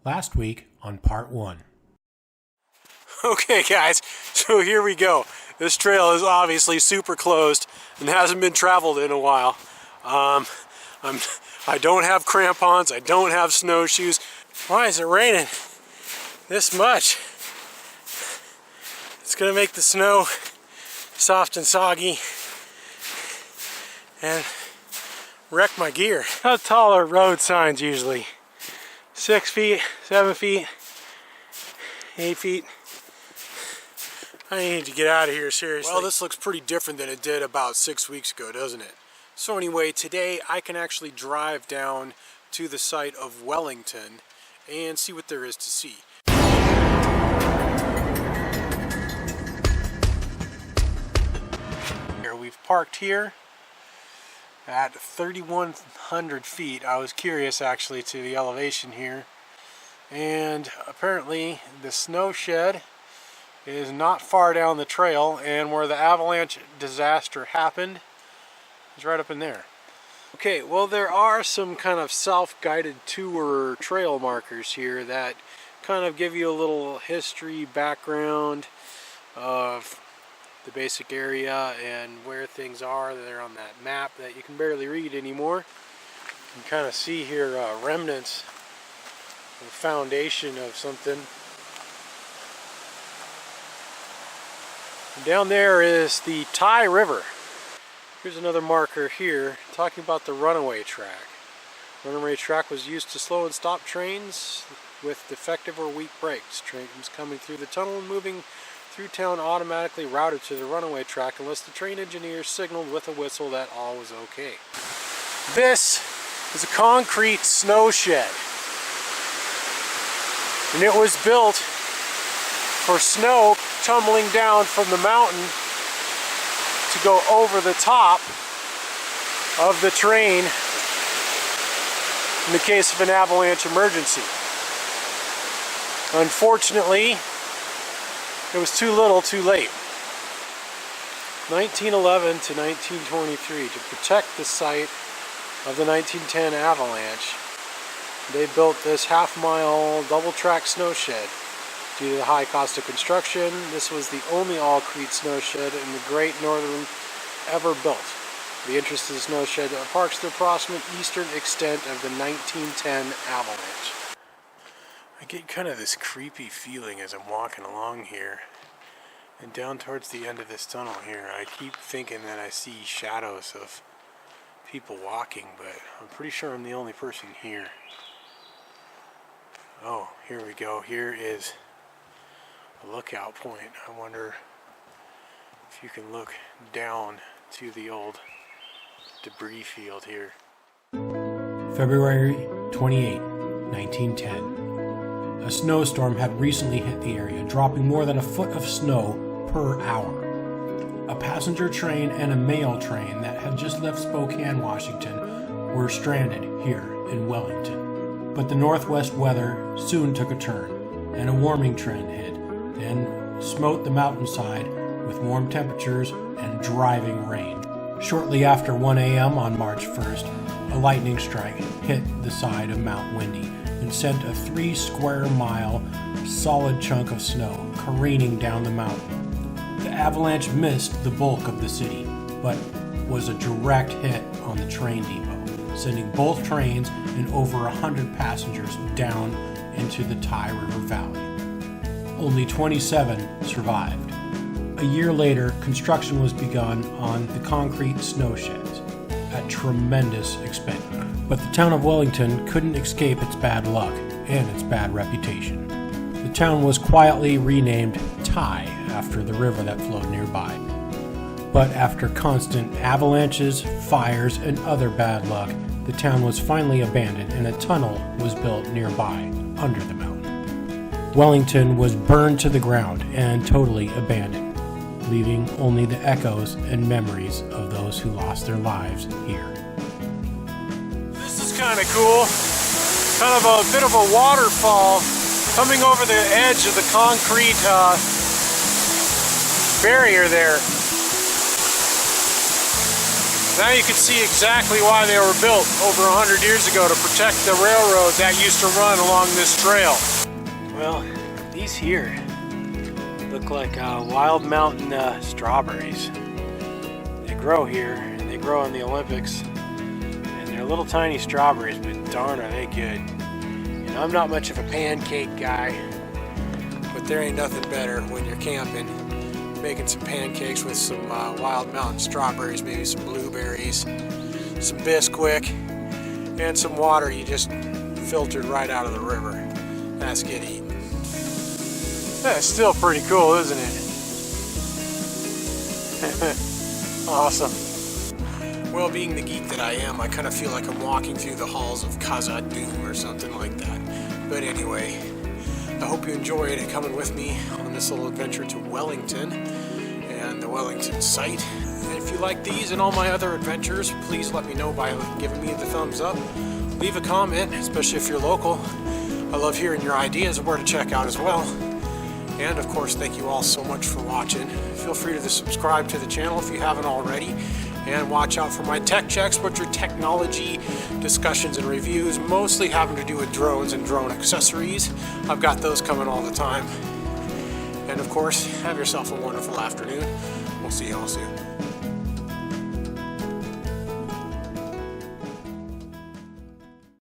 Last week on part 1. Okay guys, so here we go. This trail is obviously super closed and hasn't been traveled in a while. I don't have crampons, I don't have snowshoes. Why is it raining this much? It's gonna make the snow soft and soggy and wreck my gear. How tall are road signs usually? 6 feet, 7 feet, 8 feet. I need to get out of here, seriously. Well, this looks pretty different than it did about 6 weeks ago, doesn't it? So anyway, today I can actually drive down to the site of Wellington and see what there is to see. Here, we've parked here at 3,100 feet. I was curious actually to the elevation here, and apparently the snow shed is not far down the trail, and where the avalanche disaster happened is right up in there. Okay, well, there are some kind of self-guided tour trail markers here that kind of give you a little history background of the basic area and where things are. They're on that map that you can barely read anymore. You can kind of see here remnants of the foundation of something. And down there is the Ty River. Here's another marker here talking about the runaway track. Runaway track was used to slow and stop trains with defective or weak brakes. Trains coming through the tunnel and moving through town automatically routed to the runaway track unless the train engineer signaled with a whistle that all was okay. This is a concrete snow shed, and it was built for snow tumbling down from the mountain to go over the top of the train in the case of an avalanche emergency. Unfortunately, it was too little, too late. 1911 to 1923, to protect the site of the 1910 avalanche, they built this half-mile double-track snow shed. Due to the high cost of construction, this was the only all-crete snow shed in the Great Northern ever built. The entrance to the snow shed marks the approximate eastern extent of the 1910 avalanche. I get kind of this creepy feeling as I'm walking along here, and down towards the end of this tunnel here I keep thinking that I see shadows of people walking, but I'm pretty sure I'm the only person here. Oh, here we go. Here is a lookout point. I wonder if you can look down to the old debris field here. February 28, 1910. A snowstorm had recently hit the area, dropping more than a foot of snow per hour. A passenger train and a mail train that had just left Spokane, Washington, were stranded here in Wellington. But the northwest weather soon took a turn, and a warming trend hit, and smote the mountainside with warm temperatures and driving rain. Shortly after 1 a.m. on March 1st, a lightning strike hit the side of Mount Windy and sent a 3 square mile solid chunk of snow careening down the mountain. The avalanche missed the bulk of the city, but was a direct hit on the train depot, sending both trains and over 100 passengers down into the Ty River Valley. Only 27 survived. A year later, construction was begun on the concrete snow sheds at tremendous expense. But the town of Wellington couldn't escape its bad luck and its bad reputation. The town was quietly renamed Ty after the river that flowed nearby. But after constant avalanches, fires, and other bad luck, the town was finally abandoned and a tunnel was built nearby under the mountain. Wellington was burned to the ground and totally abandoned, leaving only the echoes and memories of those who lost their lives here. This is kind of cool. Kind of a bit of a waterfall coming over the edge of the concrete barrier there. Now you can see exactly why they were built over 100 years ago, to protect the railroad that used to run along this trail. Well, these here look like wild mountain strawberries. They grow here, and they grow in the Olympics, and they're little tiny strawberries, but darn are they good. And I'm not much of a pancake guy, but there ain't nothing better when you're camping, making some pancakes with some wild mountain strawberries, maybe some blueberries, some Bisquick, and some water you just filtered right out of the river. Let's get eating. That's still pretty cool, isn't it? Awesome. Well, being the geek that I am, I kind of feel like I'm walking through the halls of Khazad-dûm or something like that. But anyway, I hope you enjoyed coming with me on this little adventure to Wellington and the Wellington site. And if you like these and all my other adventures, please let me know by giving me the thumbs up. Leave a comment, especially if you're local. I love hearing your ideas of where to check out as well. And of course, thank you all so much for watching. Feel free to subscribe to the channel if you haven't already. And watch out for my tech checks, which are technology discussions and reviews, mostly having to do with drones and drone accessories. I've got those coming all the time. And of course, have yourself a wonderful afternoon. We'll see you all soon.